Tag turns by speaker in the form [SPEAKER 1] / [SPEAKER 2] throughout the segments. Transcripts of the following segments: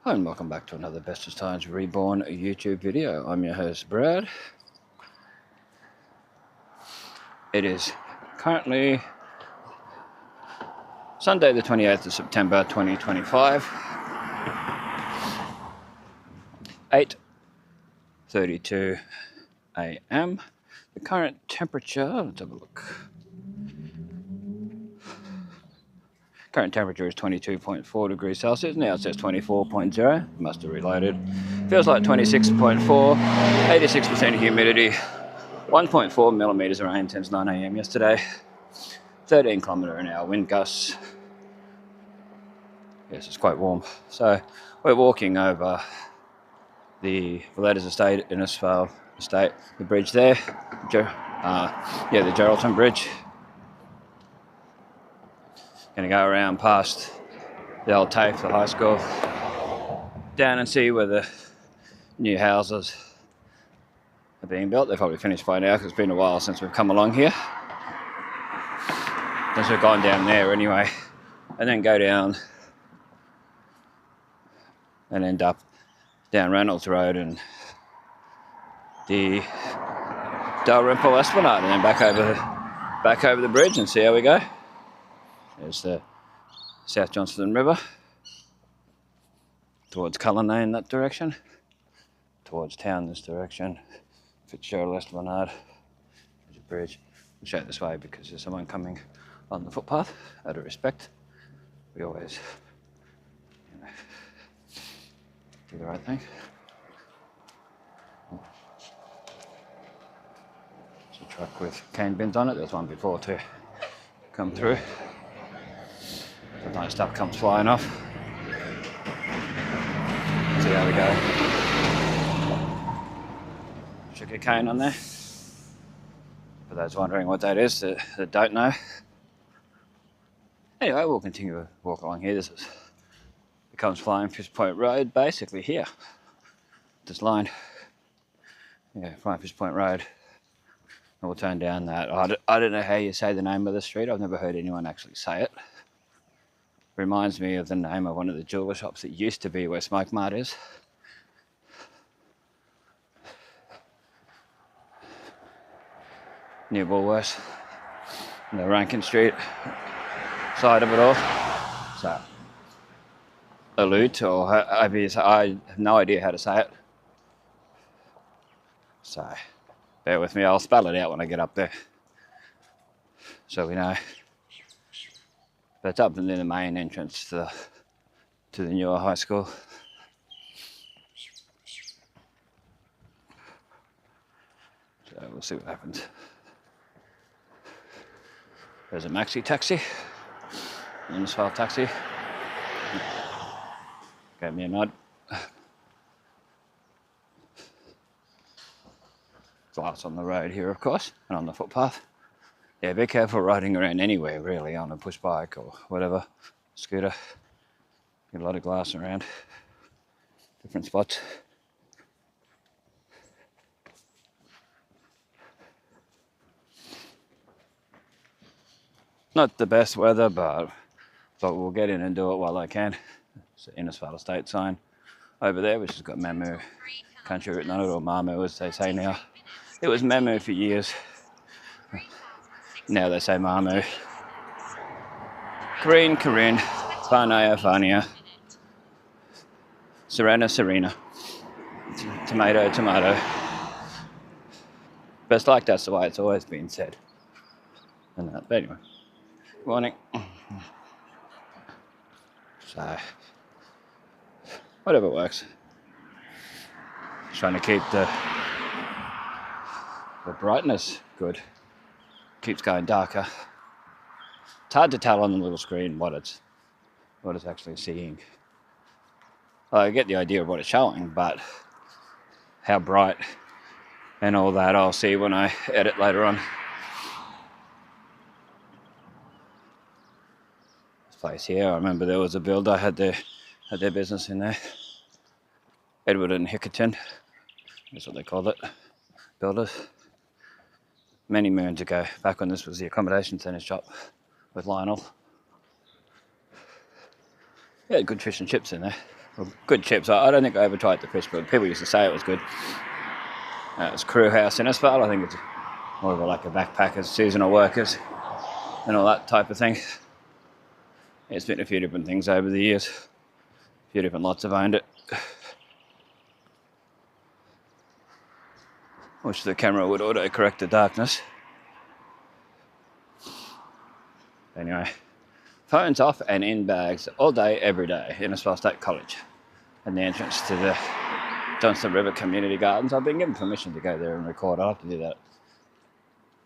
[SPEAKER 1] Hi and welcome back to another Bestestimes Reborn YouTube video. I'm your host Brad. It is currently Sunday the 28th of September 2025, 8:32 a.m. The current temperature, let's have a look. Current temperature is 22.4 degrees Celsius. Now it says 24.0. Must have reloaded. Feels like 26.4. 86% humidity. 1.4 millimeters of rain since 9 a.m. yesterday. 13 km/h wind gusts. Yes, it's quite warm. So we're walking over the Valetta's Estate, Innisfail Estate, the bridge there. The Geraldton Bridge. Going to go around past the old TAFE, the high school, down and see where the new houses are being built. They're probably finished by now because it's been a while since we've come along here. Since we've gone down there anyway. And then go down and end up down Reynolds Road and the Dalrymple Esplanade, and then back over the bridge and see how we go. There's the South Johnston River towards Cullinan that direction, towards town this direction. Fitzgerald Esplanade, there's a bridge. I'll show it this way because there's someone coming on the footpath. Out of respect, we always do the right thing. There's a truck with cane bins on it. There's one before to come through. The nice stuff comes flying off. See how we go. Sugar cane on there. For those wondering what that is that don't know. Anyway, we'll continue to walk along here. This becomes Flying Fish Point Road, basically here. This line. Yeah, Flying Fish Point Road. And we'll turn down that. I don't know how you say the name of the street. I've never heard anyone actually say it. Reminds me of the name of one of the jeweler shops that used to be where Smoke Mart is. Near Woolworths. And the Rankin Street side of it all. So, allude to, or I have no idea how to say it. So, bear with me, I'll spell it out when I get up there. So we know. But it's up near the main entrance to the newer high school. So we'll see what happens. There's a maxi taxi. Innisfail taxi. Gave me a nod. Glass on the road here, of course, and on the footpath. Yeah, be careful riding around anywhere, really, on a push bike or whatever, scooter. Get a lot of glass around, different spots. Not the best weather, but we'll get in and do it while I can. It's the Innisfail Estate sign over there, which has got Mamu Country written on it, or Mamu as they say now. It was Mamu for years. Now they say Mamu. Corinne, Farnaya, Farnia. Serena. Tomato. But it's like that's the way it's always been said. But anyway, good morning. So, whatever works. Trying to keep the brightness good. Keeps going darker. It's hard to tell on the little screen what it's actually seeing. I get the idea of what it's showing, but how bright and all that I'll see when I edit later on. This place here, I remember there was a builder had their business in there. Edward and Hickerton, that's what they called it. Builders. Many moons ago, back when this was the accommodation centre shop with Lionel. He had good fish and chips in there. Well, good chips. I don't think I ever tried the fish, but people used to say it was good. It's Crew House Innisfail. I think it's more of like a backpackers, seasonal workers, and all that type of thing. It's been a few different things over the years. A few different lots have owned it. Wish the camera would auto-correct the darkness. Anyway, phones off and in bags all day, every day, Innisfail State College. And the entrance to the Johnston River Community Gardens. I've been given permission to go there and record. I'll have to do that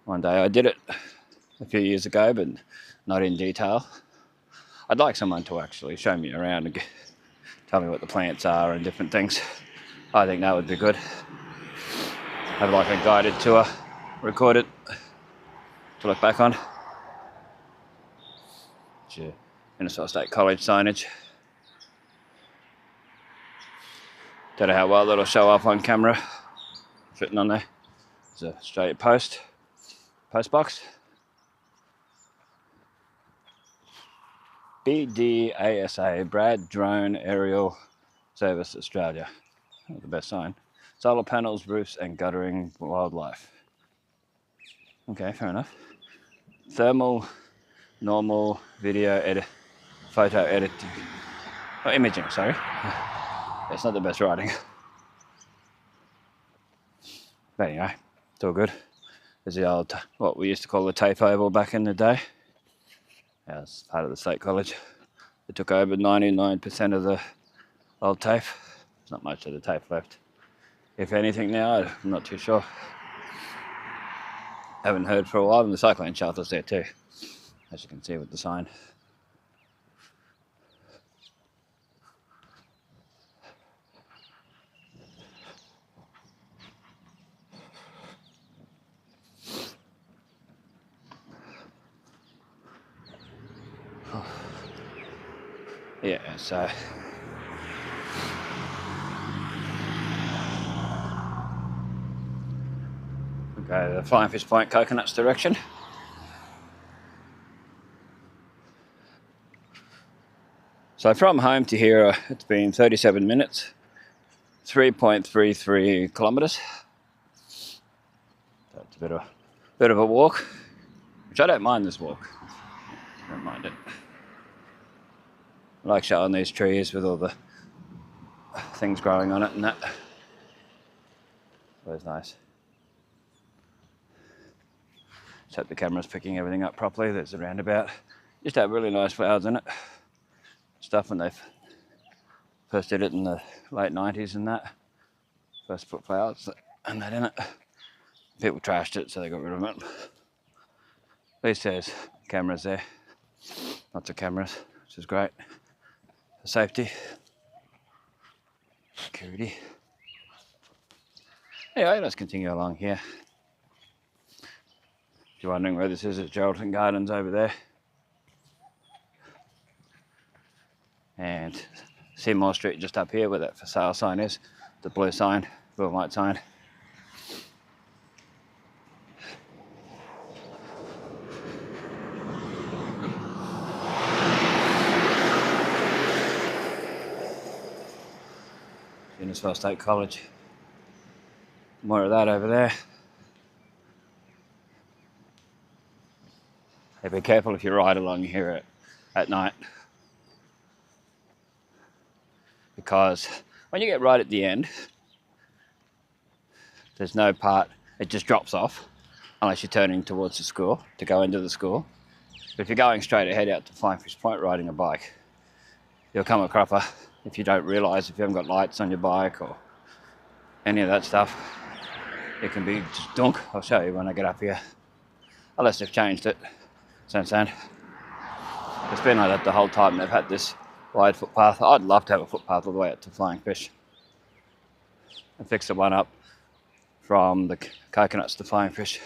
[SPEAKER 1] one day. I did it a few years ago, but not in detail. I'd like someone to actually show me around and tell me what the plants are and different things. I think that would be good. Have like a guided tour, record it to look back on. Innisfail State College signage. Don't know how well that'll show up on camera. Fitting on there. There's a straight post box. BDASA, Brad Drone Aerial Service Australia. Not the best sign. Solar panels, roofs and guttering wildlife. Okay, fair enough. Thermal, normal, video edit, photo editing. Oh, imaging, sorry. It's not the best writing. But anyway, it's all good. There's the old, what we used to call the tape oval back in the day. Yeah, it's part of the State College. They took over 99% of the old tape. There's not much of the tape left. If anything now, I'm not too sure. Haven't heard for a while, and the cyclone shelter's there too, as you can see with the sign. Yeah, so we'll go the Flying Fish Point Coconuts direction. So from home to here, it's been 37 minutes, 3.33 kilometres. So it's a bit of a walk, which I don't mind this walk. I don't mind it. I like showing these trees with all the things growing on it and that. Always nice. Just hope the camera's picking everything up properly. There's a roundabout. Used to have really nice flowers in it. Stuff when they first did it in the late 90s and that. First put flowers and that in it. People trashed it, so they got rid of it. At least there's cameras there. Lots of cameras, which is great. For safety. Security. Anyway, let's continue along here. If you're wondering where this is, it's Geraldton Gardens over there. And Seymour Street just up here where that for sale sign is. The blue sign, blue and white sign. Innisfail State College. More of that over there. Hey, be careful if you ride along here at night. Because when you get right at the end, there's no part, it just drops off unless you're turning towards the school to go into the school. But if you're going straight ahead out to Flying Fish Point riding a bike, you'll come a cropper if you don't realise, if you haven't got lights on your bike or any of that stuff. It can be just dunk. I'll show you when I get up here. Unless they've changed it since then. It's been like that the whole time. They've had this wide footpath. I'd love to have a footpath all the way out to Flying Fish. And fix the one up from the Coconuts to Flying Fish.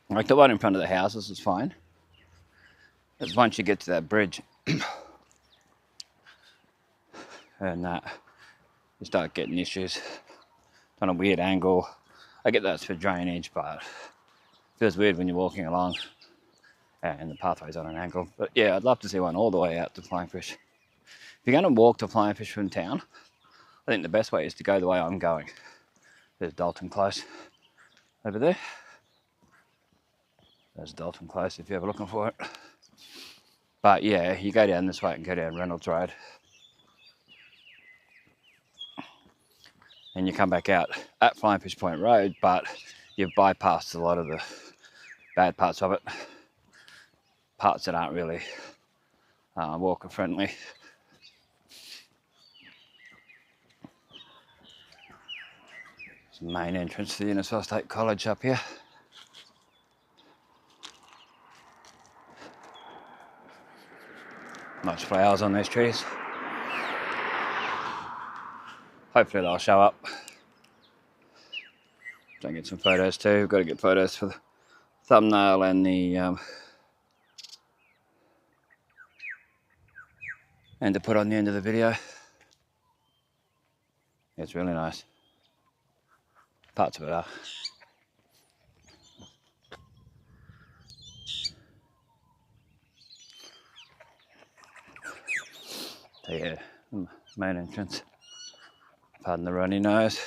[SPEAKER 1] Like the one in front of the houses is fine. But once you get to that bridge and you start getting issues on a weird angle. I get that's for drainage, but it feels weird when you're walking along and the pathway's on an angle. But yeah, I'd love to see one all the way out to Flying Fish. If you're going to walk to fly and fish from town, I think the best way is to go the way I'm going. There's Dalton Close over there. There's Dalton Close if you're ever looking for it. But yeah, you go down this way and go down Reynolds Road. And you come back out at Flying Fish Point Road, but you've bypassed a lot of the bad parts of it. Parts that aren't really walker friendly. It's the main entrance to the Innisfail State College up here. Nice flowers on these trees. Hopefully they'll show up. Try and get some photos too. We've got to get photos for the thumbnail and the and to put on the end of the video. It's really nice. Parts of it are. So yeah, main entrance. Pardon the runny nose.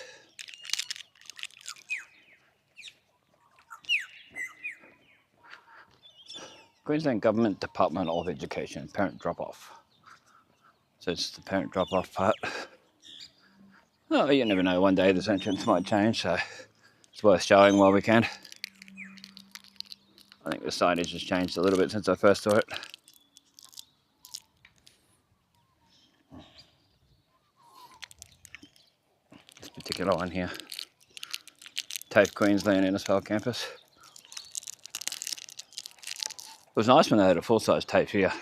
[SPEAKER 1] Queensland Government Department of Education, parent drop-off. So it's the parent drop-off part. Oh, you never know, one day this entrance might change, so it's worth showing while we can. I think the signage has changed a little bit since I first saw it. This particular one here. TAFE Queensland Innisfail campus. It was nice when they had a full-size TAFE here.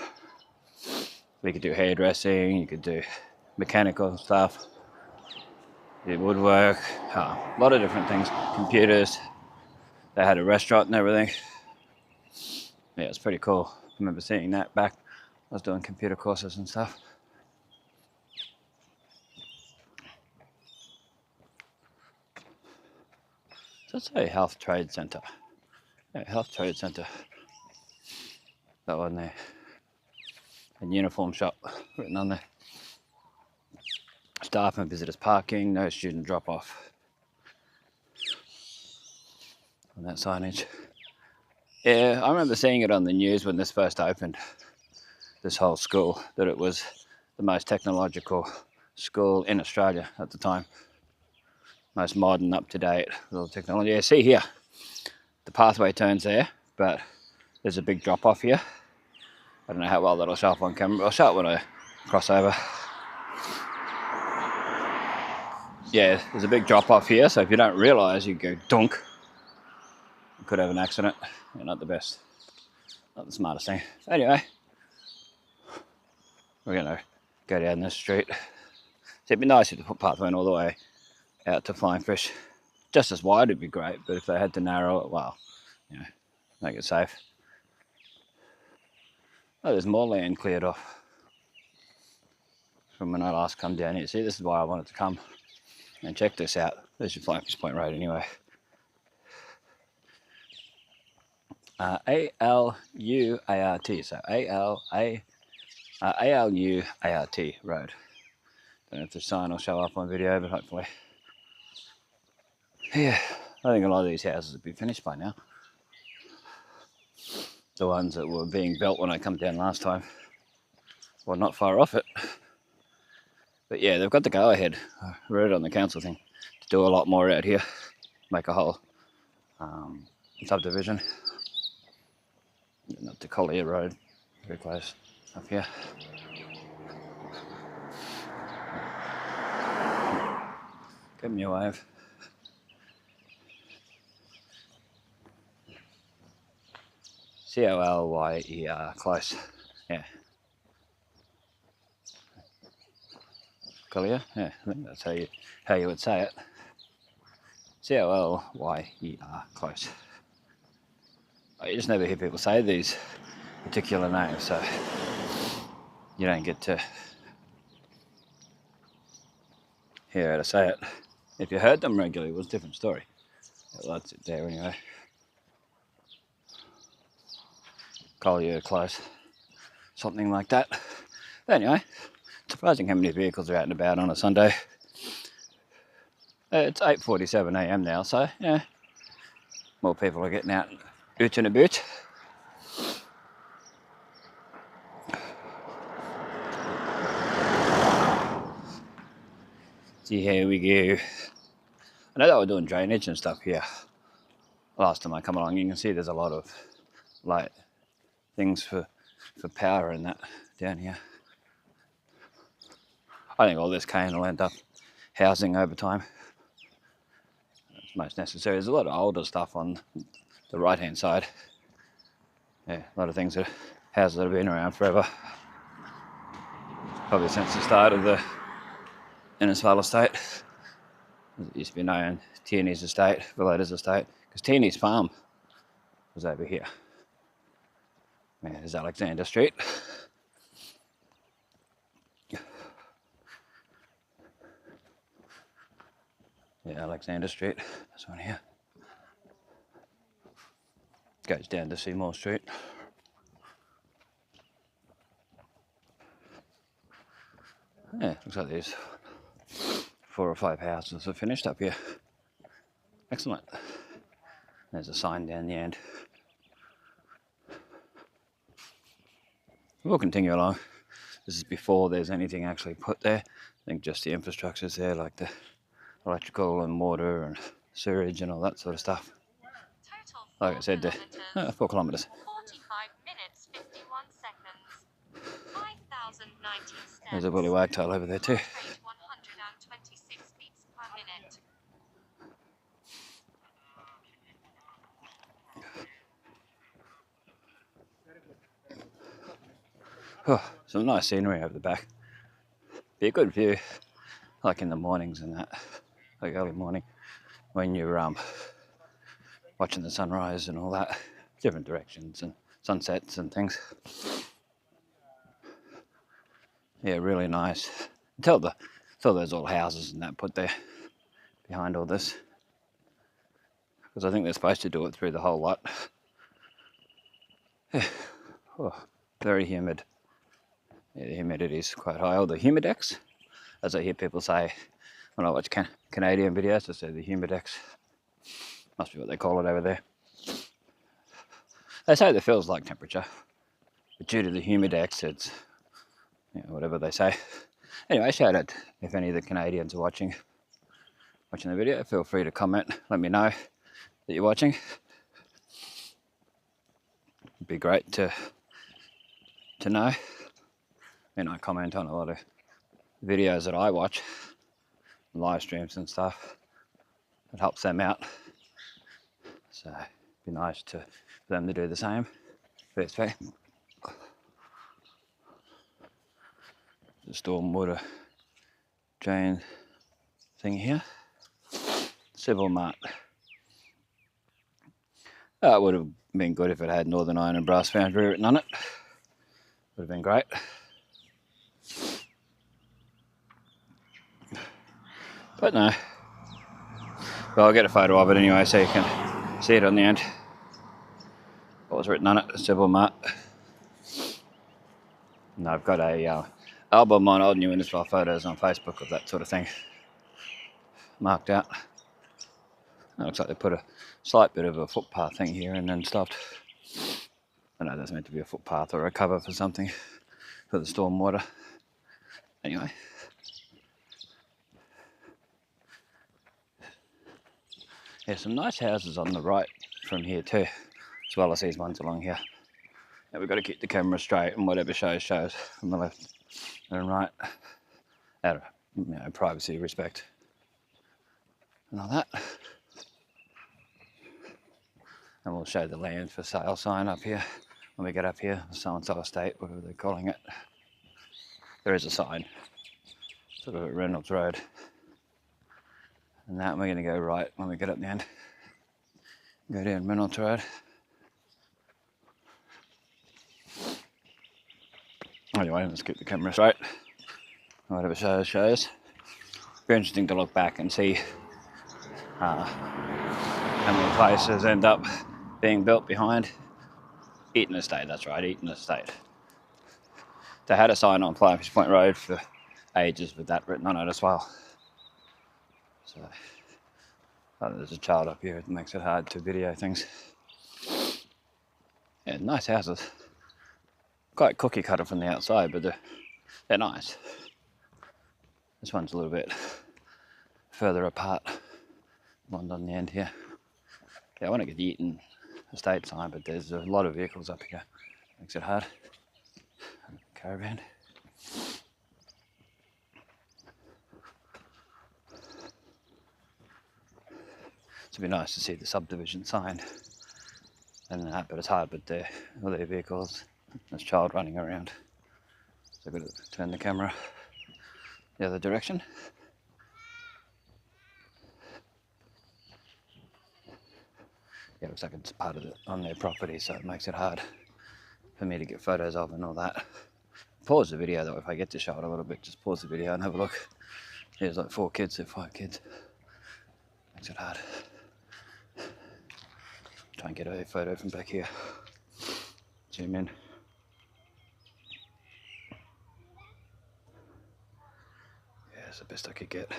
[SPEAKER 1] You could do hairdressing, you could do mechanical stuff, do woodwork, a lot of different things, computers. They had a restaurant and everything. Yeah, it's pretty cool. I remember seeing that back. I was doing computer courses and stuff. So that's a Health Trade Centre. Yeah, Health Trade Centre. That one there. And uniform shop written on there. Staff and visitors parking, no student drop off. On that signage. Yeah, I remember seeing it on the news when this first opened, this whole school, that it was the most technological school in Australia at the time. Most modern, up-to-date with all the technology. Yeah, see here, the pathway turns there, but there's a big drop off here. I don't know how well that'll show up on camera, but I'll show it when I cross over. Yeah, there's a big drop off here, so if you don't realise, you go dunk. You could have an accident. Yeah, not the best, not the smartest thing. Anyway, we're gonna go down this street. So it'd be nice if the footpath went all the way out to Flying Fish. Just as wide would be great, but if they had to narrow it, well, you know, make it safe. Oh, there's more land cleared off from when I last come down here. See, this is why I wanted to come and check this out. There's your Flying Fish Point Road anyway. A-L-U-A-R-T, so A-L-U-A-R-T Road. Don't know if the sign will show up on video, but hopefully. Yeah, I think a lot of these houses have been finished by now. The ones that were being built when I come down last time. Well, not far off it. But yeah, they've got the go-ahead. I read it on the council thing to do a lot more out here. Make a whole subdivision. Not to Collier Road, very close up here. Give me a wave. C-O-L-Y-E-R, close. Yeah. Collier? Yeah, I think that's how you would say it. C-O-L-Y-E-R, close. You just never hear people say these particular names, so you don't get to hear how to say it. If you heard them regularly, it was a different story. Well, that's it there anyway. Collier close, something like that. But anyway, Surprising how many vehicles are out and about on a Sunday. It's 8:47 a.m. now, so yeah, more people are getting out out and about. See, here we go. I know they were doing drainage and stuff here last time I come along. You can see there's a lot of like things for power and that down here. I think all this cane will end up housing over time. It's most necessary. There's a lot of older stuff on the right hand side. Yeah, a lot of things that houses that have been around forever. Probably since the start of the Innisfail estate. It used to be known Tierney's estate, Villada's estate, because Tierney's farm was over here. Yeah, there's Alexander Street. Yeah, Alexander Street. This one here. Goes down to Seymour Street. Yeah, looks like there's 4 or 5 houses are finished up here. Excellent. There's a sign down the end. We'll continue along. This is before there's anything actually put there. I think just the infrastructure's there, like the electrical and water and sewerage and all that sort of stuff. Like I said, 4 kilometres.
[SPEAKER 2] 45 minutes, 51 seconds. 5,090 steps.
[SPEAKER 1] There's a woolly wagtail over there too.
[SPEAKER 2] 126 beats per minute.
[SPEAKER 1] Oh, some nice scenery over the back. Be a good view, like in the mornings and that, like early morning, when you're watching the sunrise and all that, different directions and sunsets and things. Yeah, really nice. Tell there's all houses and that put there behind all this, because I think they're supposed to do it through the whole lot. Yeah. Oh, very humid. Yeah, the humidity is quite high. Or the humidex, as I hear people say when I watch Canadian videos, I say the humidex. Must be what they call it over there. They say it feels like temperature, but due to the humidex, it's, you know, whatever they say. Anyway, shout out if any of the Canadians are watching the video. Feel free to comment. Let me know that you're watching. It'd be great to know. You know, I comment on a lot of videos that I watch, live streams and stuff. It helps them out. So it'd be nice for them to do the same. PSP. The stormwater drain thing here. Civil Mart. It would have been good if it had Northern Iron and Brass Foundry written on it. Would have been great. But no. Well, I'll get a photo of it anyway so you can see it on the end. What was written on it? Civil Mart. And I've got a album on old new Innisfail photos on Facebook of that sort of thing marked out. It looks like they put a slight bit of a footpath thing here and then stopped. I know that's meant to be a footpath or a cover for something for the storm water. Anyway. Yeah, some nice houses on the right from here too, as well as these ones along here. Yeah, we've got to keep the camera straight and whatever shows from the left and right, out of, you know, privacy, respect, and all that. And we'll show the land for sale sign up here when we get up here, so-and-so estate, whatever they're calling it. There is a sign, sort of at Reynolds Road. And that we're going to go right when we get up the end. Go down Reynolds Road. Anyway, let's keep the camera straight. Whatever shows. Be interesting to look back and see how many places end up being built behind Eaton Estate. That's right, Eaton Estate. They had a sign on Finnished Point Road for ages with that written on it as well. So there's a child up here. It makes it hard to video things. Yeah, nice houses. Quite cookie cutter from the outside, but they're nice. This one's a little bit further apart. One on the end here. Yeah, I want to get the Eaton estate sign, but there's a lot of vehicles up here. Makes it hard. Caravan. It'd be nice to see the subdivision sign and that, but it's hard with all their vehicles. There's a child running around. So I've got to turn the camera the other direction. Yeah, it looks like it's part of it on their property, so it makes it hard for me to get photos of and all that. Pause the video though if I get to show it a little bit. Just pause the video and have a look. There's like 4 kids, there 5 kids. Makes it hard. Try and get a photo from back here. Zoom in. Yeah, it's the best I could get.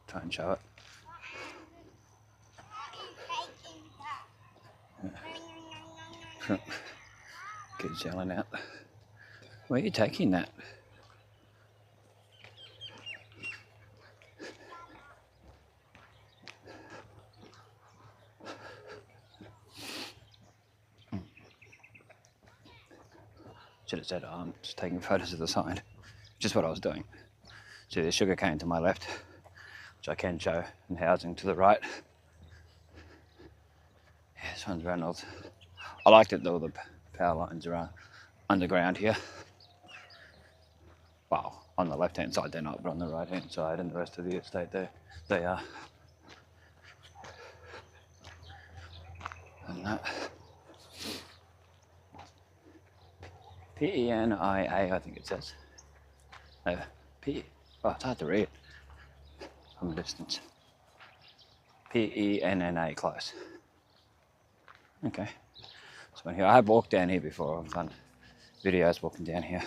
[SPEAKER 1] Try and show it. Yeah. Kids yelling out. Where are you taking that? Should have said, oh, I'm just taking photos of the sign. Just what I was doing. See, there's sugar cane to my left, which I can show, and housing to the right. Yeah, this one's Reynolds. I liked it though, the power lines are underground here. Well, on the left hand side they're not, but on the right hand side and the rest of the estate they are. And that. P-E-N-I-A, I think it says. Oh, it's hard to read from a distance. P-E-N-N-A, close. Okay. So here, I have walked down here before. I've done videos walking down here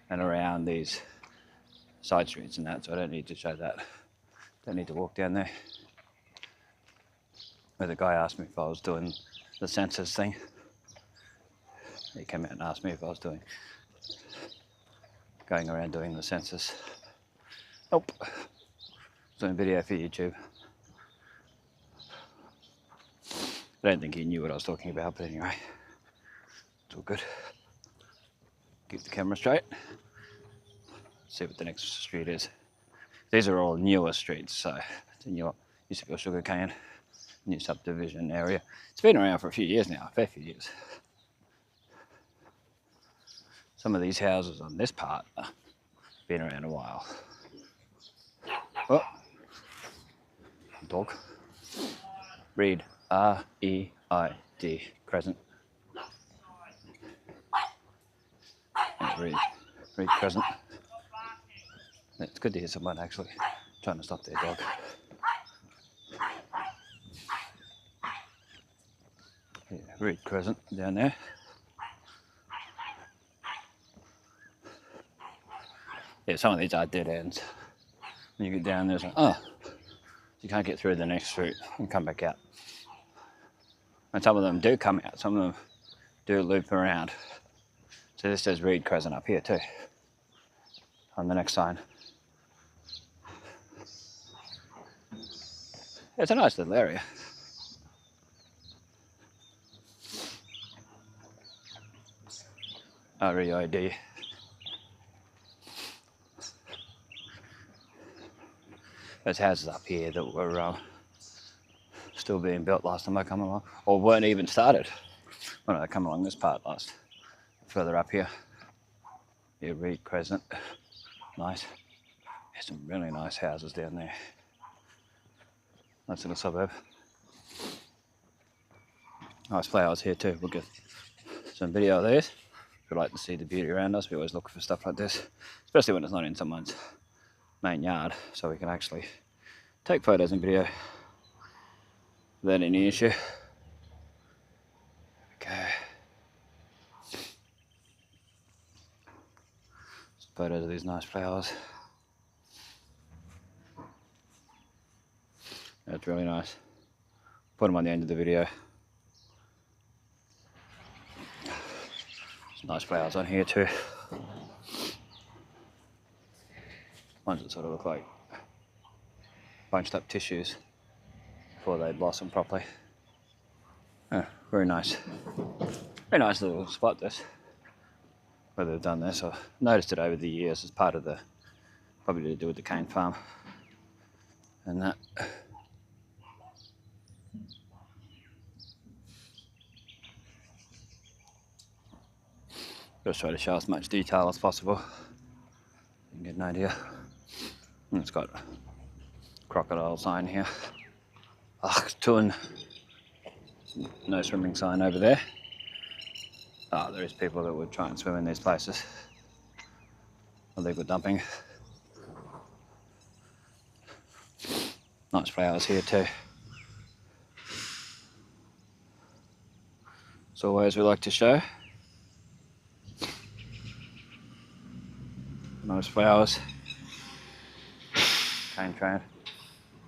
[SPEAKER 1] and around these side streets and that, so I don't need to show that. Don't need to walk down there. Where the guy asked me if I was doing the census thing. He came out and asked me if I was going around doing the census. Nope. Doing video for YouTube. I don't think he knew what I was talking about, but anyway, it's all good. Keep the camera straight. See what the next street is. These are all newer streets, so it's a new, used to be a sugarcane, new subdivision area. It's been around for a few years now, a fair few years. Some of these houses on this part have been around a while. Oh, dog. Reed, R-E-I-D, Crescent. Reed Crescent. It's good to hear someone actually trying to stop their dog. Yeah, Reed Crescent down there. Yeah, some of these are dead ends. When you get down there, it's like, oh, you can't get through the next street and come back out. And some of them do come out, some of them do loop around. So this says Reed Crescent up here too, on the next sign. It's a nice little area. R-E-I-D. There's houses up here that were still being built last time I come along, or weren't even started when I come along this part last. Further up here, yeah, Reed Crescent, nice. There's some really nice houses down there. Nice little suburb. Nice flowers here too. We'll get some video of these. If you'd like to see the beauty around us, we always look for stuff like this, especially when it's not in someone's main yard, so we can actually take photos and video without any issue. Okay. photos of these nice flowers. That's really nice. Put them on the end of the video. Some nice flowers on here too. Ones that sort of look like bunched up tissues before they blossom properly. Oh, very nice. Very nice little spot this. Where they've done this. I've noticed it over the years as part of the, probably to do with the cane farm and that. Just try to show as much detail as possible. You can get an idea. And it's got a crocodile sign here. Tun. No swimming sign over there. There is people that would try and swim in these places. Illegal dumping. Nice flowers here too. As always, we like to show. Nice flowers. Cane train.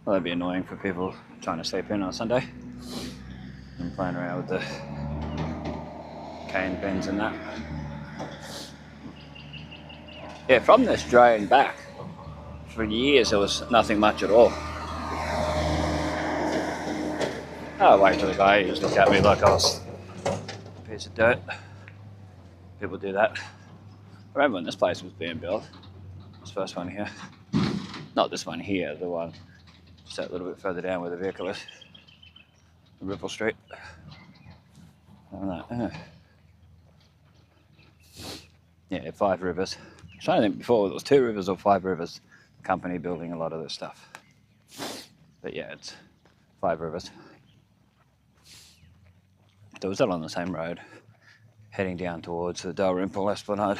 [SPEAKER 1] Well, that'd be annoying for people trying to sleep in on Sunday and playing around with the cane pins and that. Yeah, from this drone back, for years there was nothing much at all. Oh, wait till the guy just looked at me like I was a piece of dirt. People do that. I remember when this place was being built. This first one here. Not this one here, the one just a little bit further down where the vehicle is. Ripple Street. Yeah, 5 Rivers. I was trying to think before it was 2 Rivers or 5 Rivers. Company building a lot of this stuff. But yeah, it's 5 Rivers. There was that on the same road, heading down towards the Dalrymple Esplanade,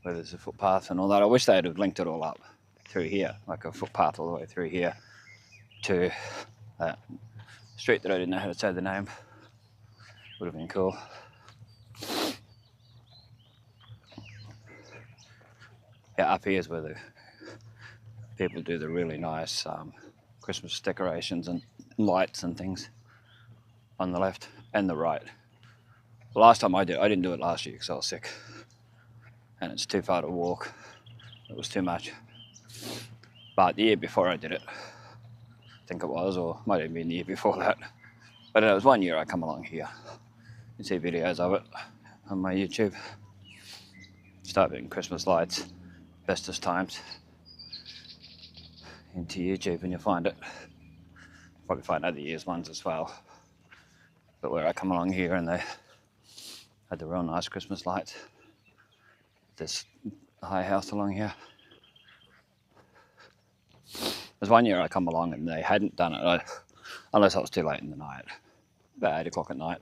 [SPEAKER 1] where there's a footpath and all that. I wish they'd have linked it all up through here, like a footpath all the way through here to that street that I didn't know how to say the name. Would have been cool. Yeah, up here is where the people do the really nice Christmas decorations and lights and things on the left and the right. The last time I didn't do it last year because I was sick and it's too far to walk. It was too much. But the year before I did it, I think it was, or might have been the year before that. But it was one year I come along here. You can see videos of it on my YouTube. Start putting Christmas lights, Bestestimes into YouTube and you'll find it. Probably find other years' ones as well. But where I come along here and they had the real nice Christmas lights. This high house along here. There's one year I come along and they hadn't done it, unless I was too late in the night. About 8 o'clock at night,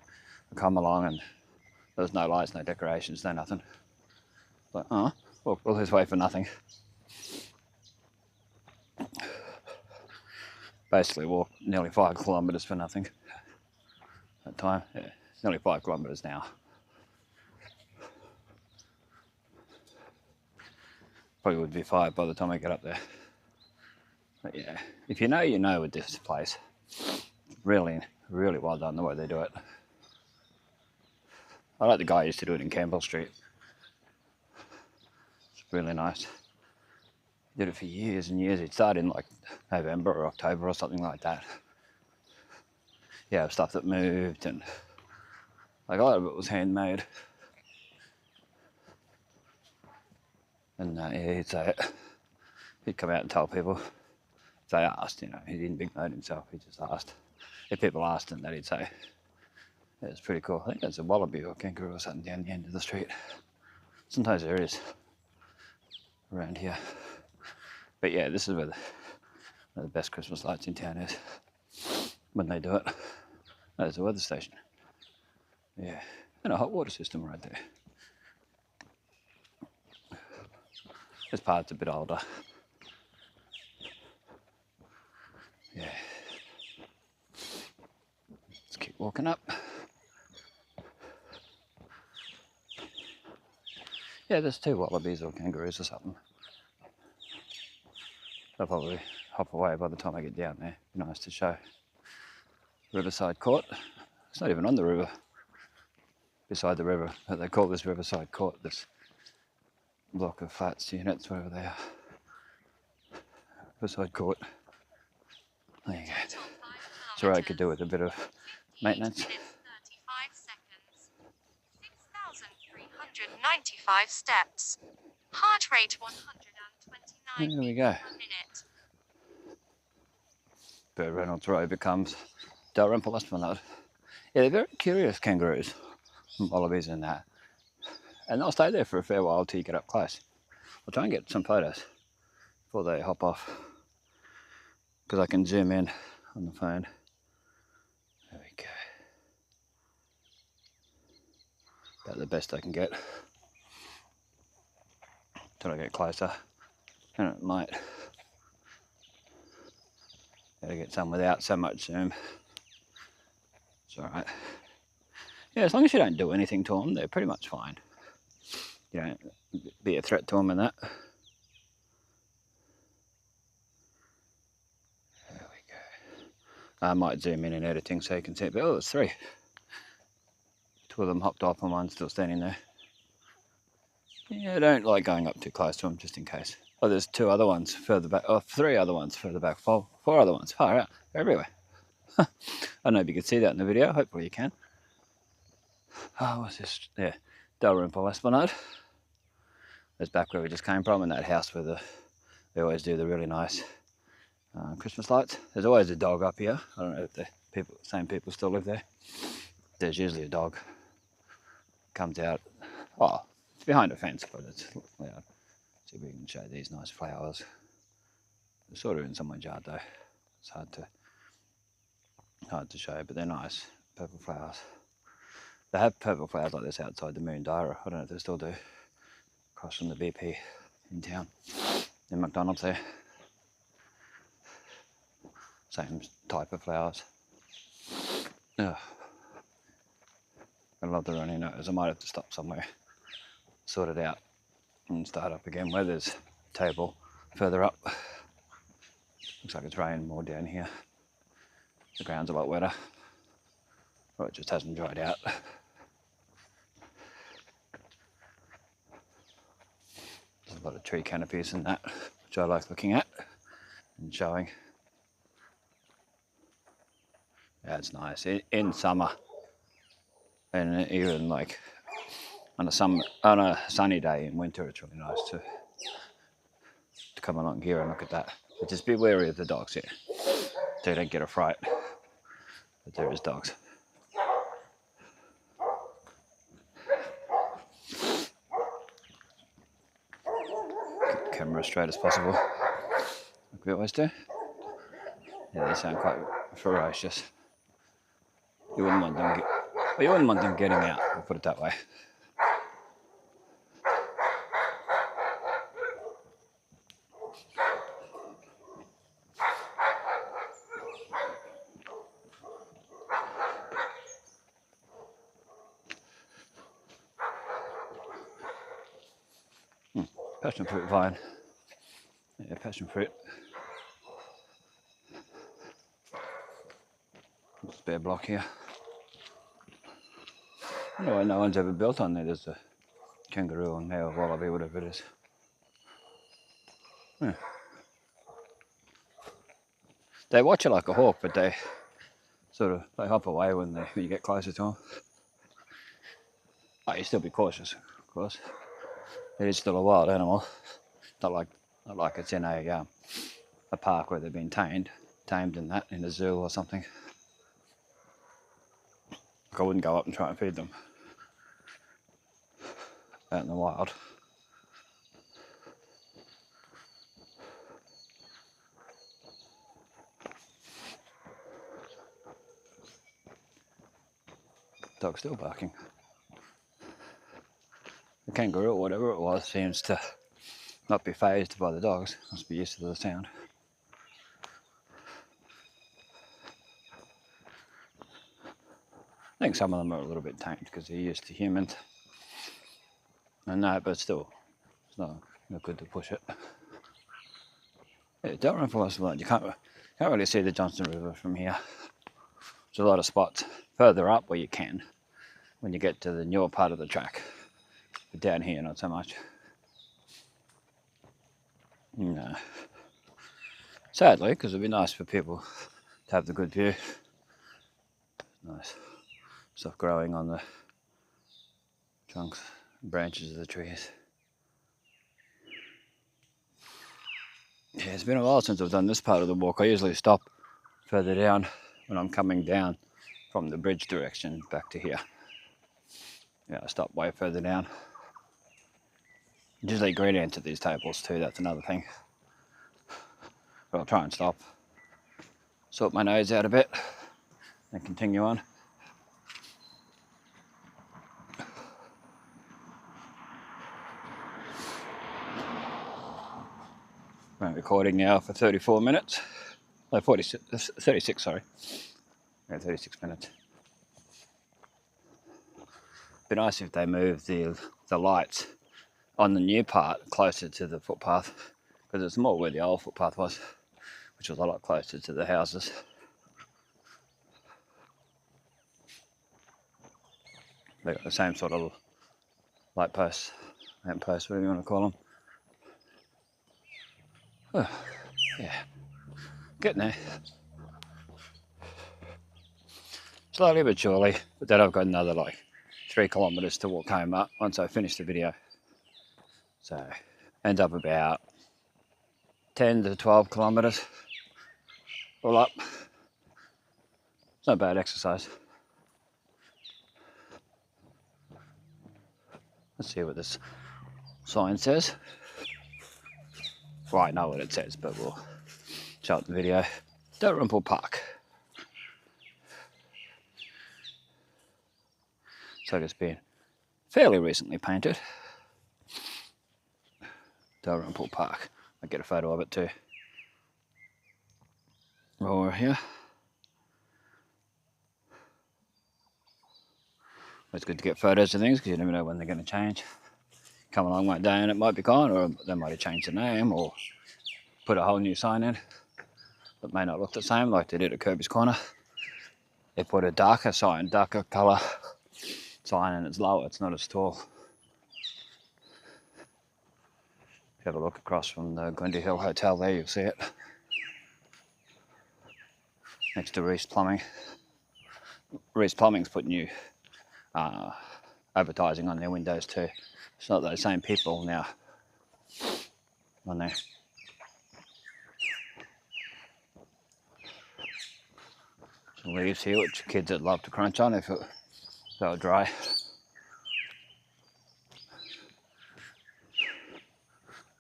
[SPEAKER 1] I come along and there was no lights, no decorations, no nothing. But, walk all this way for nothing. Basically walked nearly 5 kilometres for nothing. That time, yeah, nearly 5 kilometres now. Probably would be 5 by the time I get up there. But yeah, if you know, you know with this place. Really, really well done the way they do it. I like the guy who used to do it in Campbell Street. It's really nice. He did it for years and years. He'd start in like November or October or something like that. Yeah, stuff that moved and like a lot of it was handmade. And yeah, he'd say it. He'd come out and tell people. If they asked, you know, he didn't big note himself, he just asked. If people asked him, that he'd say. Yeah, it's pretty cool. I think there's a wallaby or kangaroo or something down the end of the street. Sometimes there is around here. But yeah, this is where the best Christmas lights in town is. When they do it. There's a weather station. Yeah, and a hot water system right there. This part's a bit older. Yeah. Let's keep walking up. Yeah, there's 2 wallabies or kangaroos or something. They'll probably hop away by the time I get down there. Be nice to show. Riverside Court. It's not even on the river. Beside the river. But they call this Riverside Court, this block of flats, units, wherever they are. Riverside Court. There you go. It's a road could do with a bit of maintenance.
[SPEAKER 2] 35 seconds. 6,395 steps. Heart rate 129
[SPEAKER 1] There we
[SPEAKER 2] beats
[SPEAKER 1] go.
[SPEAKER 2] per minute.
[SPEAKER 1] Bird Reynolds Road becomes Dalrymple Esplanade. Yeah, they're very curious kangaroos, wallabies and that. And they'll stay there for a fair while till you get up close. I'll try and get some photos before they hop off, because I can zoom in on the phone. There we go. About the best I can get. Till I get closer. And it might. Gotta get some without so much zoom. It's alright. Yeah, as long as you don't do anything to them, they're pretty much fine. You don't be a threat to them and that. There we go. I might zoom in editing so you can see it, but oh, there's 3. 2 of them hopped off and one's still standing there. Yeah, I don't like going up too close to them just in case. Oh, there's 2 other ones further back. Oh, 3 other ones further back. 4 other ones. Far out. They're everywhere. I don't know if you can see that in the video. Hopefully you can. Oh, what's this? Yeah, Dalrymple Esplanade. That's back where we just came from, in that house where they always do the really nice Christmas lights. There's always a dog up here. I don't know if the same people still live there. There's usually a dog. Comes out. Oh, it's behind a fence, but it's loud. See if we can show these nice flowers. They're sort of in someone's yard though. It's hard to show, but they're nice. Purple flowers. They have purple flowers like this outside the Moon Dara. I don't know if they still do. Across from the BP in town. In McDonald's there. Same type of flowers. Ugh. I love the running nose. I might have to stop somewhere, sort it out, and start up again where there's a table further up. Looks like it's raining more down here. The ground's a lot wetter. Or it just hasn't dried out. There's a lot of tree canopies and that, which I like looking at and showing. Yeah, it's nice. In summer, and even like on a sunny day in winter, it's really nice to come along here and look at that. But just be wary of the dogs here, so you don't get a fright. But there is dogs. Keep the camera as straight as possible, like we always do. Yeah, they sound quite ferocious. You wouldn't want them getting out, we'll put it that way. Passion fruit vine. Yeah, passion fruit. Spare block here. I don't know why no one's ever built on there. There's a kangaroo on there, or wallaby, whatever it is. Yeah. They watch it like a hawk, but they they hop away when you get closer to them. Oh, you still be cautious, of course. It is still a wild animal. Not like it's in a park where they've been tamed and that, in a zoo or something. I wouldn't go up and try and feed them out in the wild. Dog's still barking. The kangaroo, or whatever it was, seems to not be fazed by the dogs. Must be used to the sound. I think some of them are a little bit tamed because they're used to humans. No, but still, it's not good to push it. Yeah, Dalrymple is one. You can't really see the Johnston River from here. There's a lot of spots further up where you can when you get to the newer part of the track, but down here not so much. No. Sadly, because it'd be nice for people to have the good view. Nice stuff growing on the trunks and branches of the trees. Yeah, it's been a while since I've done this part of the walk. I usually stop further down when I'm coming down from the bridge direction back to here. Yeah, I stop way further down. Usually gradients at these tables too, that's another thing. But I'll try and stop, sort my nose out a bit, and continue on. I'm recording now for 34 minutes. No, 36, sorry. Yeah, 36 minutes. Be nice if they move the lights on the new part closer to the footpath, because it's more where the old footpath was, which was a lot closer to the houses. They got the same sort of light posts, lamp posts, whatever you want to call them. Oh, yeah, getting there. Slowly but surely, but then I've got another like 3 kilometres to walk home up once I finish the video. So, end up about 10 to 12 kilometres all up. It's not bad exercise. Let's see what this sign says. Well, I know what it says, but we'll show it in the video. Dalrymple Park. So it's been fairly recently painted. Dalrymple Park. I'll get a photo of it too. While we're here. It's good to get photos of things because you never know when they're going to change. Come along one day and it might be gone, or they might have changed the name or put a whole new sign in that may not look the same, like they did at Kirby's Corner. They put a darker sign, darker colour sign, and it's lower, it's not as tall. If you have a look across from the Glendy Hill Hotel there, you'll see it. Next to Reese Plumbing. Reese Plumbing's put new advertising on their windows too. It's not those same people now on there. Some leaves here which kids would love to crunch on if they were dry.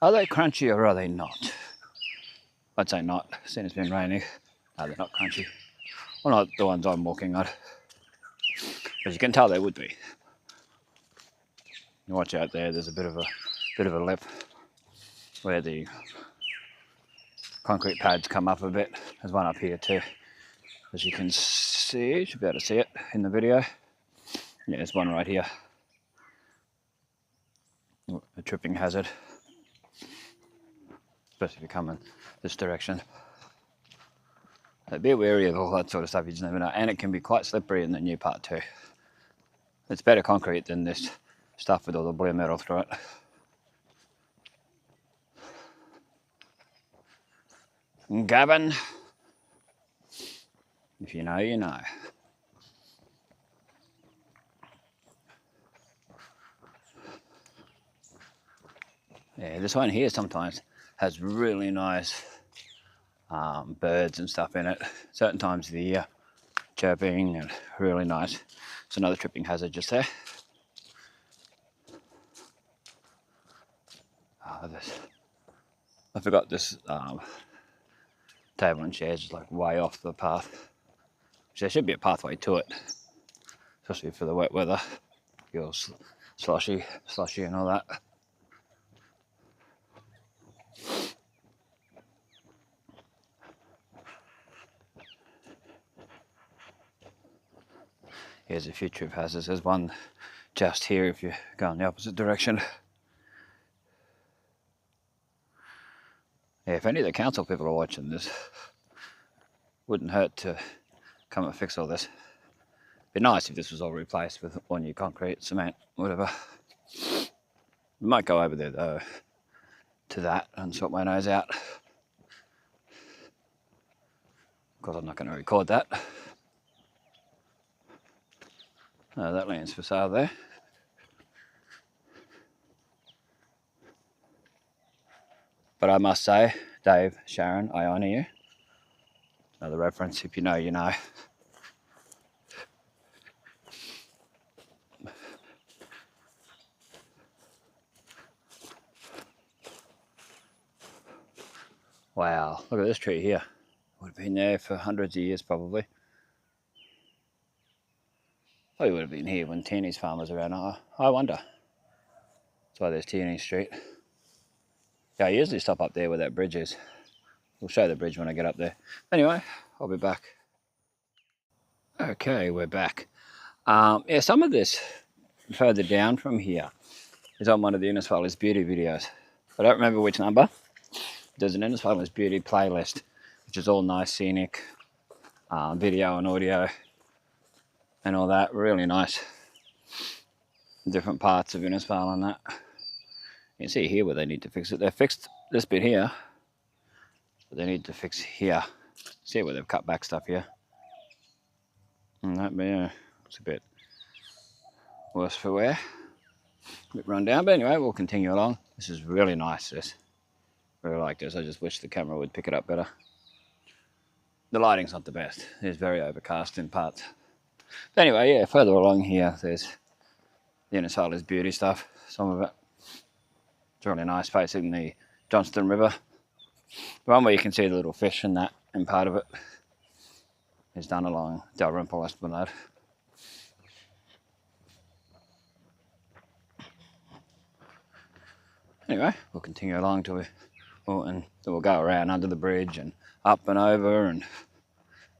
[SPEAKER 1] Are they crunchy or are they not? I'd say not, since it's been raining. No, they're not crunchy. Well, not the ones I'm walking on. As you can tell, they would be. You watch out there. There's a bit of a lip where the concrete pads come up a bit. There's one up here too. As you can see, you should be able to see it in the video. Yeah, there's one right here. A tripping hazard, especially if you're coming this direction. So be wary of all that sort of stuff. You just never know, and it can be quite slippery in the new part too. It's better concrete than this stuff with all the blue metal through it. Gavin, if you know, you know. Yeah, this one here sometimes has really nice birds and stuff in it. Certain times of the year, chirping and really nice. It's another tripping hazard just there. I forgot this table and chairs is like way off the path. So there should be a pathway to it, especially for the wet weather. You're slushy and all that. Here's a few trip hazards. There's one just here if you go in the opposite direction. Yeah, if any of the council people are watching this, wouldn't hurt to come and fix all this. Be nice if this was all replaced with all new concrete, cement, whatever. We might go over there though, to that, and sort my nose out. Of course, I'm not going to record that. That land's for sale there. But I must say, Dave, Sharon, I honour you. Another reference, if you know, you know. Wow, look at this tree here. Would have been there for hundreds of years probably. Probably would have been here when Tierney's farm was around. I wonder. That's why there's Tierney Street. Yeah, I usually stop up there where that bridge is. We'll show the bridge when I get up there. Anyway, I'll be back. Okay, we're back. Yeah, some of this further down from here is on one of the Innisfail Beauty videos. I don't remember which number. There's an Innisfail Beauty playlist, which is all nice scenic video and audio and all that. Really nice. Different parts of Innisfail and that. You can see here where they need to fix it. They fixed this bit here, but they need to fix here. See where they've cut back stuff here. And that looks a bit worse for wear. A bit run down, but anyway, we'll continue along. This is really nice, this. Really like this. I just wish the camera would pick it up better. The lighting's not the best. It's very overcast in parts. But anyway, yeah, further along here, there's the Innisfail Beauty stuff, some of it. It's really nice, facing the Johnston River. The one where you can see the little fish and that, and part of it is done along Dalrymple Esplanade. Anyway, we'll continue along till and then we'll go around under the bridge and up and over and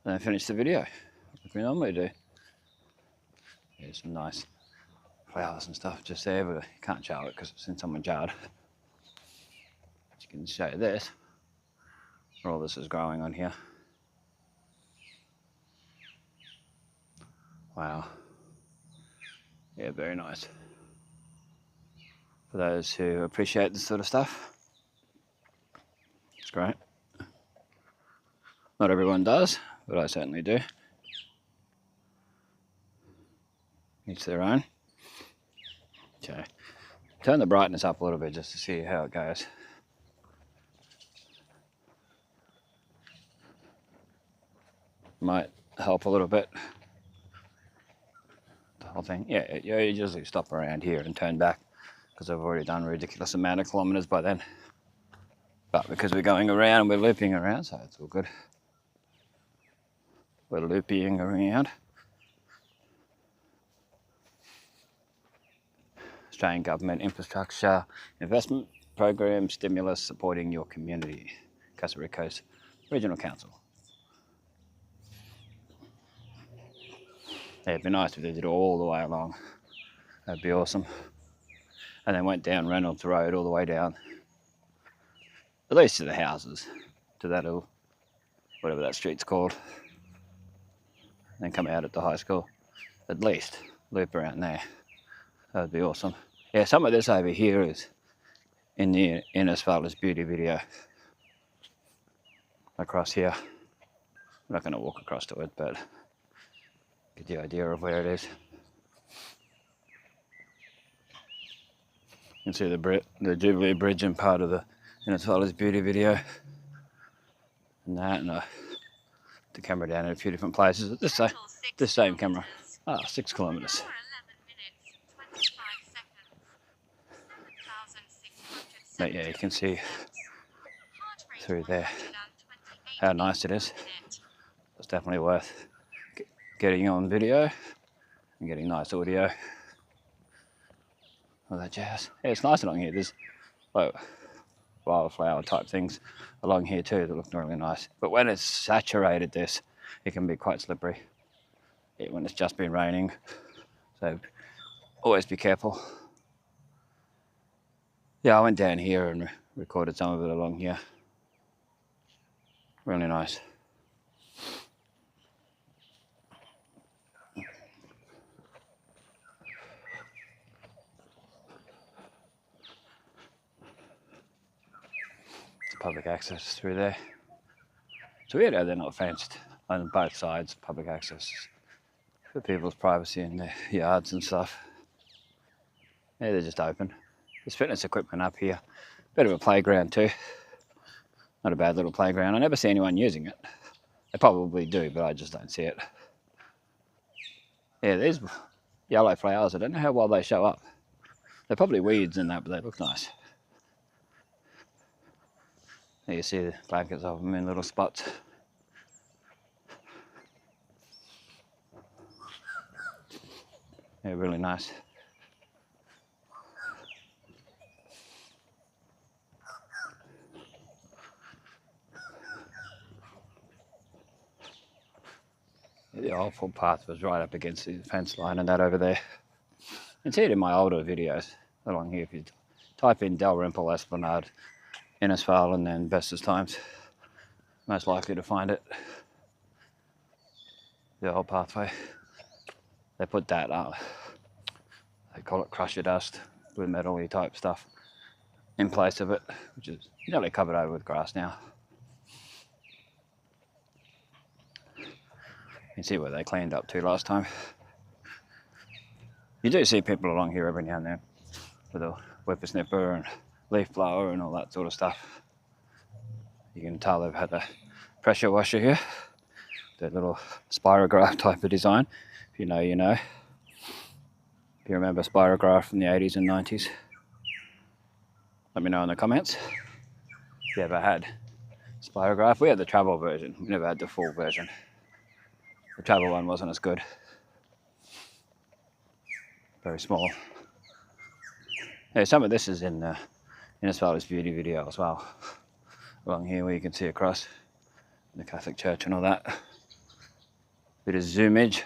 [SPEAKER 1] then finish the video, like we normally do. There's some nice flowers and stuff just there, but you can't show it because it's in someone's yard. You can show you this, where all this is growing on here. Wow. Yeah, very nice. For those who appreciate this sort of stuff, it's great. Not everyone does, but I certainly do. Each their own. Okay, turn the brightness up a little bit just to see how it goes. Might help a little bit. The whole thing. Yeah, you usually stop around here and turn back because I've already done a ridiculous amount of kilometres by then. But because we're going around, we're looping around, so it's all good. We're looping around. Australian Government Infrastructure Investment Program Stimulus Supporting Your Community. Costa Coast Regional Council. Yeah, it'd be nice if they did it all the way along. That'd be awesome. And then went down Reynolds Road all the way down. At least to the houses. To that little, whatever that street's called. Then come out at the high school. At least loop around there. That'd be awesome. Yeah, some of this over here is in the Innisfail Beauty video. Across here. I'm not going to walk across to it, but get the idea of where it is. You can see the Jubilee Bridge and part of the Innisfail Beauty video. And that, and the camera down in a few different places. This same camera. 6 kilometres. But yeah, you can see through there how nice it is. It's definitely worth getting on video and getting nice audio. All that jazz. Yeah, it's nice along here. There's wildflower type things along here too that look really nice. But when it's saturated this, it can be quite slippery. Yeah, when it's just been raining. So always be careful. Yeah, I went down here and recorded some of it along here. Really nice. It's public access through there. It's weird how they're not fenced on both sides. Public access for people's privacy in their yards and stuff. Yeah, they're just open. There's fitness equipment up here. Bit of a playground too. Not a bad little playground. I never see anyone using it. They probably do, but I just don't see it. Yeah, there's yellow flowers. I don't know how well they show up. They're probably weeds and that, but they look nice. There you see the blankets of them in little spots. They're really nice. The old footpath was right up against the fence line and that over there. You can see it in my older videos along here. If you type in Dalrymple Esplanade, Innisfail and then Bestestimes, most likely to find it. The old pathway. They put that they call it crusher dust, blue metal-y type stuff in place of it, which is nearly covered over with grass now. You can see where they cleaned up to last time. You do see people along here every now and then with a whippersnipper and leaf blower and all that sort of stuff. You can tell they've had a pressure washer here. That little spirograph type of design. If you know, you know. If you remember spirograph from the 80s and 90s, let me know in the comments if you ever had spirograph. We had the travel version. We never had the full version. The travel one wasn't as good. Very small. Yeah, some of this is in Innisfail's beauty video as well. Along here where you can see across the Catholic Church and all that. Bit of zoomage.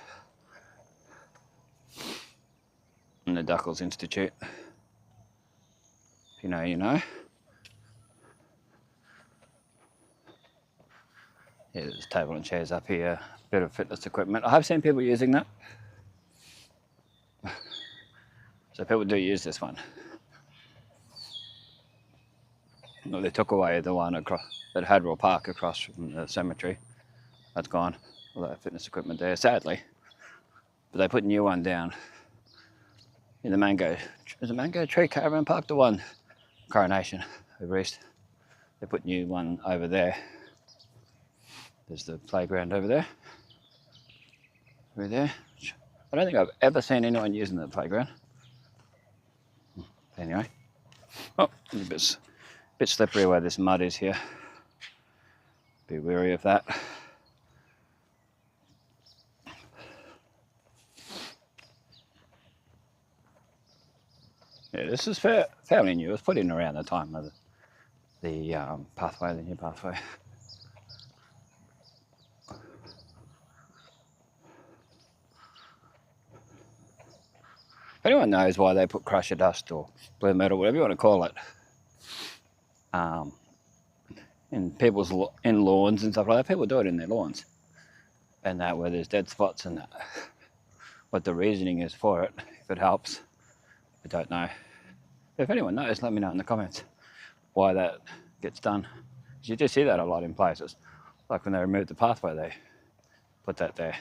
[SPEAKER 1] And the Duckles Institute. If you know, you know. Yeah, there's table and chairs up here. Bit of fitness equipment. I have seen people using that. So people do use this one. Well, they took away the one across at Hadwell Park across from the cemetery. That's gone. All that fitness equipment there, sadly. But they put a new one down in the mango. Is it Mango Tree Caravan Park? The one Coronation over east. They put a new one over there. There's the playground over there. Over there. I don't think I've ever seen anyone using the playground. Anyway. Oh, a bit slippery where this mud is here. Be wary of that. Yeah, this is fairly new. It was put in around the time of the pathway, the new pathway. If anyone knows why they put crusher dust or blue metal, whatever you want to call it, in people's lawns and stuff like that, people do it in their lawns, and that where there's dead spots and that. What the reasoning is for it, if it helps, I don't know. If anyone knows, let me know in the comments why that gets done. You do see that a lot in places, like when they removed the pathway, they put that there,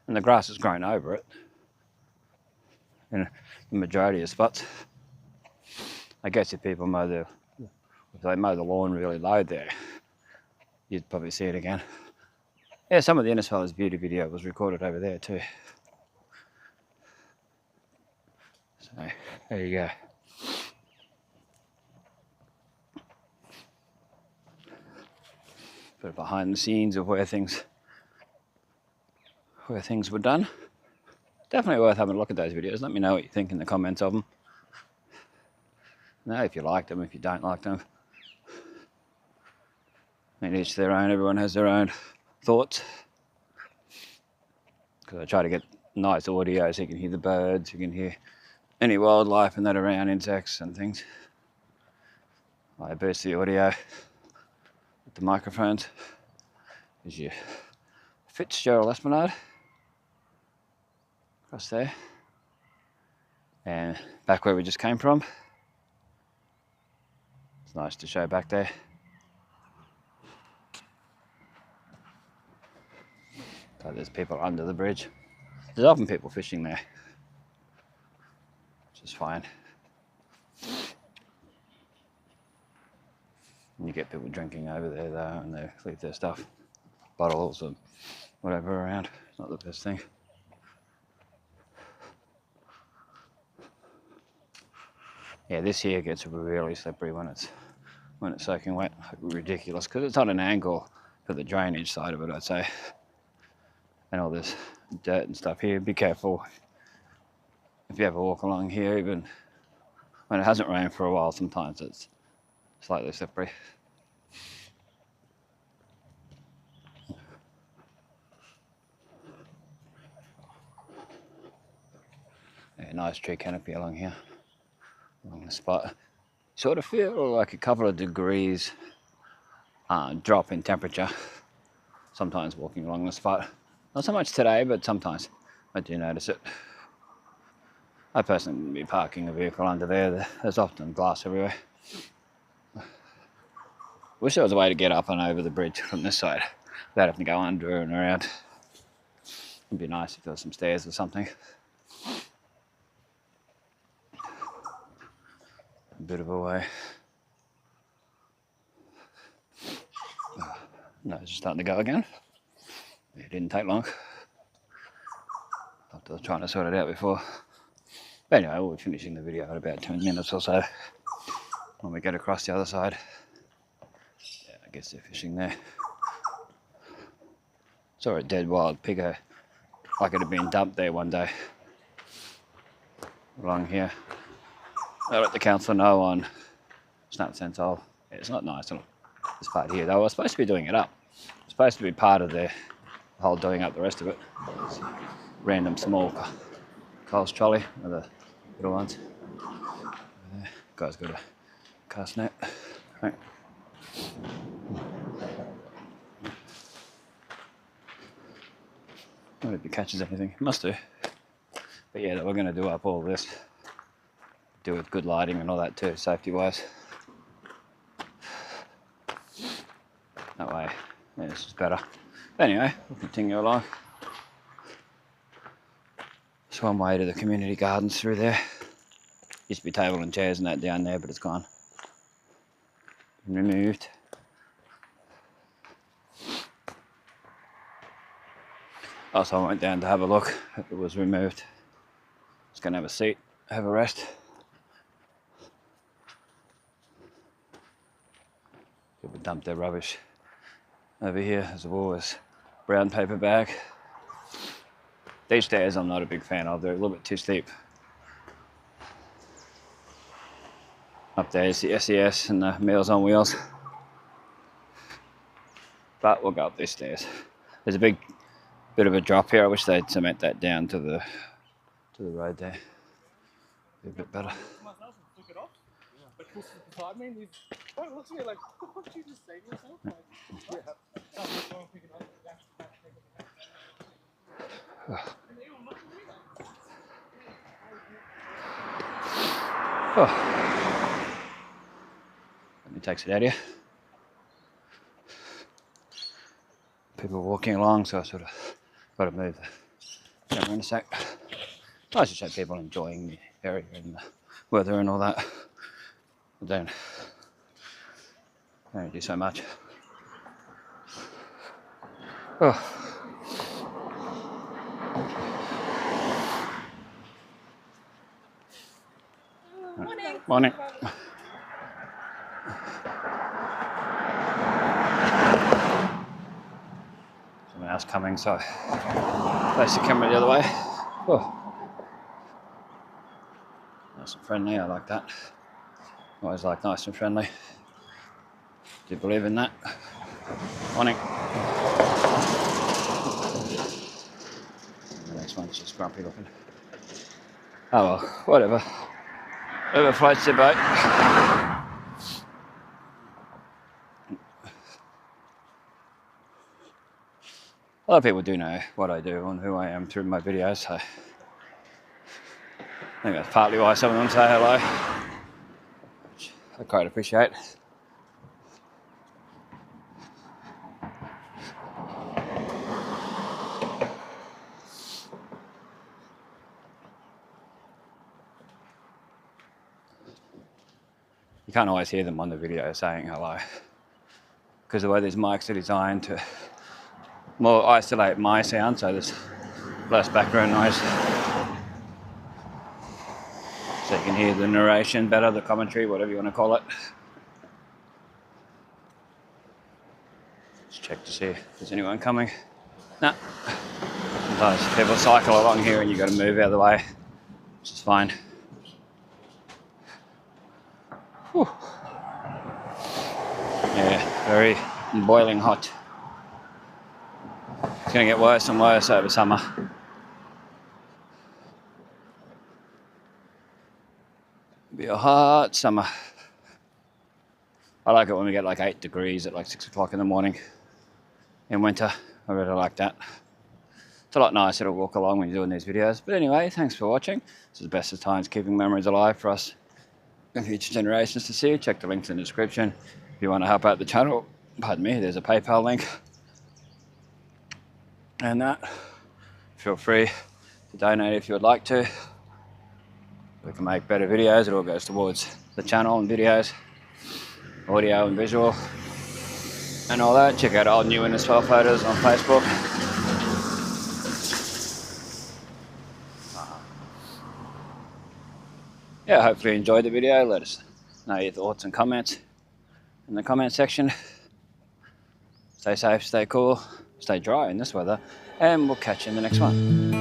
[SPEAKER 1] and the grass has grown over it. In the majority of spots. I guess if people if they mow the lawn really low there, you'd probably see it again. Yeah, some of the Innisfail's beauty video was recorded over there too. So there you go. Bit of behind the scenes of where things were done. Definitely worth having a look at those videos. Let me know what you think in the comments of them. Know if you liked them, if you don't like them. I mean, each their own. Everyone has their own thoughts. Because I try to get nice audio so you can hear the birds, you can hear any wildlife and that around, insects and things. I boost the audio with the microphones. There's your Fitzgerald Esplanade across there, and back where we just came from. It's nice to show back there. So there's people under the bridge. There's often people fishing there, which is fine. And you get people drinking over there though, and they leave their stuff, bottles and whatever around. It's not the best thing. Yeah, this here gets really slippery when it's soaking wet. Ridiculous, because it's on an angle for the drainage side of it, I'd say. And all this dirt and stuff here. Be careful if you ever walk along here, even when it hasn't rained for a while. Sometimes it's slightly slippery. Yeah, nice tree canopy along here, along the spot. Sort of feel like a couple of degrees drop in temperature sometimes walking along the spot. Not so much today, but sometimes I do notice it. I personally wouldn't be parking a vehicle under there. There's often glass everywhere. Wish there was a way to get up and over the bridge from this side without having to go under and around. It'd be nice if there was some stairs or something. A bit of a way. No, it's just starting to go again. It didn't take long. I was trying to sort it out before. But anyway, we'll be finishing the video in about 10 minutes or so when we get across the other side. Yeah, I guess they're fishing there. Saw a dead wild piggo, like it had been dumped there one day. Along here. I let the council know on Snap Sense. Yeah, it's not nice on this part here. They were supposed to be doing it up. It's supposed to be part of the whole doing up the rest of it. It's random small Coles trolley with the little ones. There. Guy's got a cast net. Right. I wonder if he catches anything. He must do. But yeah, we're going to do up all this. Do with good lighting and all that too, safety wise. That way, yeah, this is better. Anyway, we'll continue along. It's one way to the community gardens through there. Used to be table and chairs and that down there, but it's gone. Been removed. Also, I went down to have a look. It was removed. Just gonna have a seat, have a rest. People dump their rubbish over here. There's always brown paper bag. These stairs I'm not a big fan of. They're a little bit too steep. Up there is the SES and the Meals on Wheels. But we'll go up these stairs. There's a big bit of a drop here. I wish they'd cement that down to the road there. Be a bit better. Oh. Let me take it out here. People walking along, so I sort of got to move the camera in a sec. Nice to show people enjoying the area and the weather and all that. But don't do so much. Oh.
[SPEAKER 2] Morning.
[SPEAKER 1] Morning. Someone else coming, so place the camera the other way. Oh. Nice and friendly, I like that. Always like nice and friendly. Do you believe in that? Morning. The next one's just grumpy looking. Oh well, whatever. Whoever floats their boat. A lot of people do know what I do and who I am through my videos, so I think that's partly why some of them say hello, which I quite appreciate. You can't always hear them on the video saying hello, because the way these mics are designed to more isolate my sound, so there's less background noise. So you can hear the narration better, the commentary, whatever you want to call it. Just check to see if there's anyone coming. No. Sometimes people cycle along here and you've got to move out of the way, which is fine. Whew. Yeah, very boiling hot. It's going to get worse and worse over summer. It'll be a hot summer. I like it when we get like 8 degrees at like 6 o'clock in the morning in winter. I really like that. It's a lot nicer to walk along when you're doing these videos. But anyway, thanks for watching. This is Best of Times, keeping memories alive for us and future generations to see. Check the links in the description. If you want to help out the channel, pardon me, there's a PayPal link. And feel free to donate if you would like to. We can make better videos. It all goes towards the channel and videos, audio and visual, and all that. Check out old new Innisfail photos on Facebook. Yeah, hopefully you enjoyed the video. Let us know your thoughts and comments in the comment section. Stay safe, stay cool, stay dry in this weather, and we'll catch you in the next one.